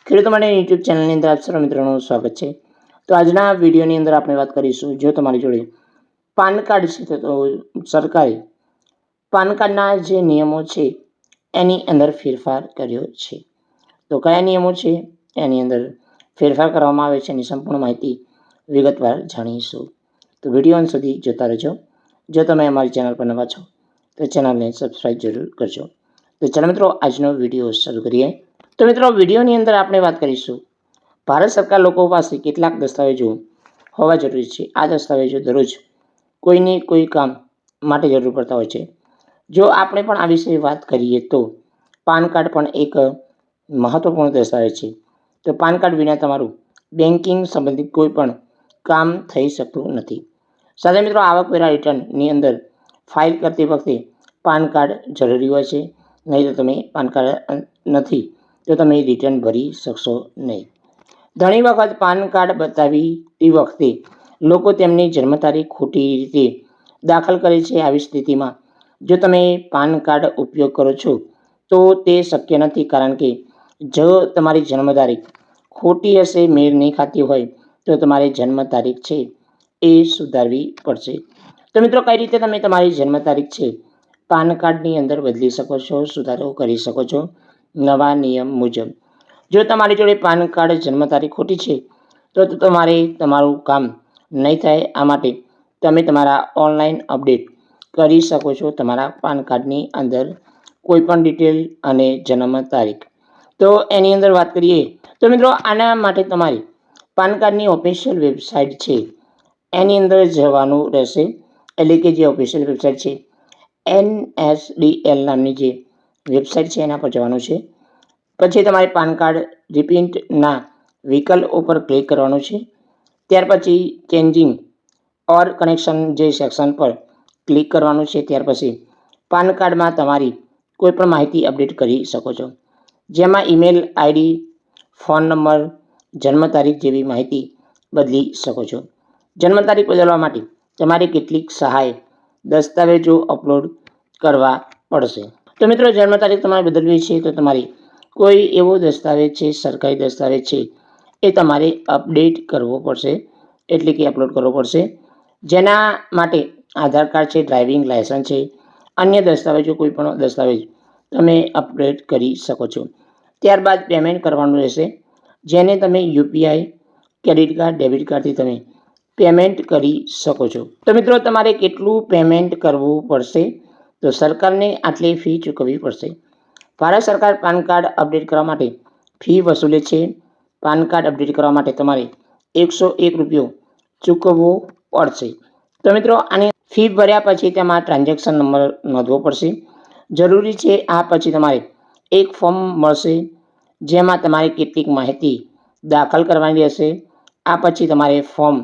ખેડૂતો માટે યુટ્યુબ ચેનલની અંદર આપ સર્વ મિત્રોનું સ્વાગત છે। તો આજના વિડીયોની અંદર આપણે વાત કરીશું, જો તમારી જોડે પાન કાર્ડ છે તો સરકારે પાન કાર્ડના જે નિયમો છે એની અંદર ફેરફાર કર્યો છે। તો કયા નિયમો છે એની અંદર ફેરફાર કરવામાં આવે છે એની સંપૂર્ણ માહિતી વિગતવાર જાણીશું। તો વિડીયો અંત સુધી જોતા રહેજો। જો તમે અમારી ચેનલ પર નવા છો તો ચેનલને સબસ્ક્રાઈબ જરૂર કરજો। તો ચાલો મિત્રો, આજનો વિડીયો શરૂ કરીએ। તો મિત્રો, વિડીયોની અંદર આપણે વાત કરીશું ભારત સરકાર લોકો પાસે કેટલાક દસ્તાવેજો હોવા જરૂરી છે। આ દસ્તાવેજો દરરોજ કોઈને કોઈ કામ માટે જરૂર પડતા હોય છે। જો આપણે પણ આ વિશે વાત કરીએ તો પાન કાર્ડ પણ એક મહત્વપૂર્ણ દસ્તાવેજ છે। તો પાન કાર્ડ વિના તમારું બેન્કિંગ સંબંધિત કોઈ પણ કામ થઈ શકતું નથી। સાથે મિત્રો, આવકવેરા રિટર્નની અંદર ફાઇલ કરતી વખતે પાન કાર્ડ જરૂરી હોય છે, નહીં તો તમે પાન કાર્ડ નથી તો તમે રિટર્ન ભરી શકશો નહીં। ઘણી વખત પાન કાર્ડ બતાવતી વખતે લોકો તેમની જન્મ તારીખ ખોટી રીતે દાખલ કરે છે। આવી સ્થિતિમાં જો તમે પાન કાર્ડ ઉપયોગ કરો છો તો તે શક્ય નથી, કારણ કે જો તમારી જન્મ તારીખ ખોટી હશે, મેળ નહીં ખાતી હોય તો તમારી જન્મ તારીખ છે એ સુધારવી પડશે। તો મિત્રો, કઈ રીતે તમે તમારી જન્મ તારીખ છે પાન કાર્ડની અંદર બદલી શકો છો, સુધારો કરી શકો છો નવા નિયમ મુજબ। જો તમારી જોડે પાન કાર્ડ જન્મ તારીખ ખોટી છે તો તમારે તમારું કામ નહીં થાય। આ માટે તમે તમારા ઓનલાઈન અપડેટ કરી શકો છો તમારા પાન કાર્ડની અંદર કોઈ પણ ડિટેલ અને જન્મ તારીખ। તો એની અંદર વાત કરીએ તો મિત્રો, આના માટે તમારી પાન કાર્ડની ઓફિશિયલ વેબસાઇટ છે એની અંદર જવાનું રહેશે। એટલે કે જે ઓફિશિયલ વેબસાઇટ છે NSDL નામની જે વેબસાઇટ છે એના પર જવાનું છે। પછી તમારે પાન કાર્ડ રિપ્રિન્ટના વિકલ્પ ઉપર ક્લિક કરવાનું છે। ત્યાર પછી ચેન્જિંગ ઓર કનેક્શન જે સેક્શન પર ક્લિક કરવાનું છે। ત્યાર પછી પાન કાર્ડમાં તમારી કોઈ પણ માહિતી અપડેટ કરી શકો છો, જેમાં ઈમેલ આઈડી, ફોન નંબર, જન્મ તારીખ જેવી માહિતી બદલી શકો છો। જન્મ તારીખ બદલવા માટે તમારે કેટલીક સહાય દસ્તાવેજો અપલોડ કરવા પડશે। તો મિત્રો, જન્મ તારીખ તમારે બદલવી છે તો તમારી કોઈ એવો દસ્તાવેજ છે, સરકારી દસ્તાવેજ છે, એ તમારે અપડેટ કરવો પડશે, એટલે કે અપલોડ કરવો પડશે। જેના માટે આધાર કાર્ડ છે, ડ્રાઇવિંગ લાયસન્સ છે, અન્ય દસ્તાવેજો કોઈ પણ દસ્તાવેજ તમે અપડેટ કરી શકો છો। ત્યારબાદ પેમેન્ટ કરવાનું રહેશે, જેને તમે યુપીઆઈ, ક્રેડિટ કાર્ડ, ડેબિટ કાર્ડથી તમે પેમેન્ટ કરી શકો છો। તો મિત્રો, તમારે કેટલું પેમેન્ટ કરવું પડશે? તો સરકારને આટલી ફી ચૂકવવી પડશે। ભારત સરકાર પાન કાર્ડ અપડેટ કરવા માટે ફી વસૂલે છે। પાન કાર્ડ અપડેટ કરવા માટે તમારે 101 રૂપિયો ચૂકવવો પડશે। તો મિત્રો, આની ફી ભર્યા પછી તેમાં ટ્રાન્ઝેક્શન નંબર નોંધવો પડશે, જરૂરી છે। આ પછી તમારે એક ફોર્મ મળશે, જેમાં તમારે કેટલીક માહિતી દાખલ કરવાની રહેશે। આ પછી તમારે ફોર્મ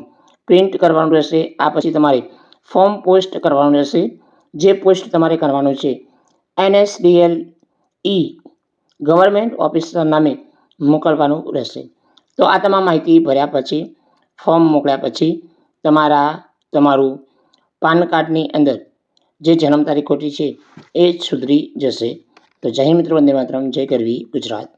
પ્રિન્ટ કરવાનું રહેશે। આ પછી તમારે ફોર્મ પોસ્ટ કરવાનું રહેશે, જે પોસ્ટ તમારે કરવાનું છે NSDL ગવર્મેન્ટ ઓફિસર નામે મોકલવાનું રહેશે। તો આ તમામ માહિતી ભર્યા પછી, ફોર્મ મોકલ્યા પછી તમારું પાન કાર્ડની અંદર જે જન્મ તારીખ ખોટી છે એ સુધરી જશે। તો જય હિન્દ મિત્રો, વંદે માતરમ, જય ગરવી ગુજરાત।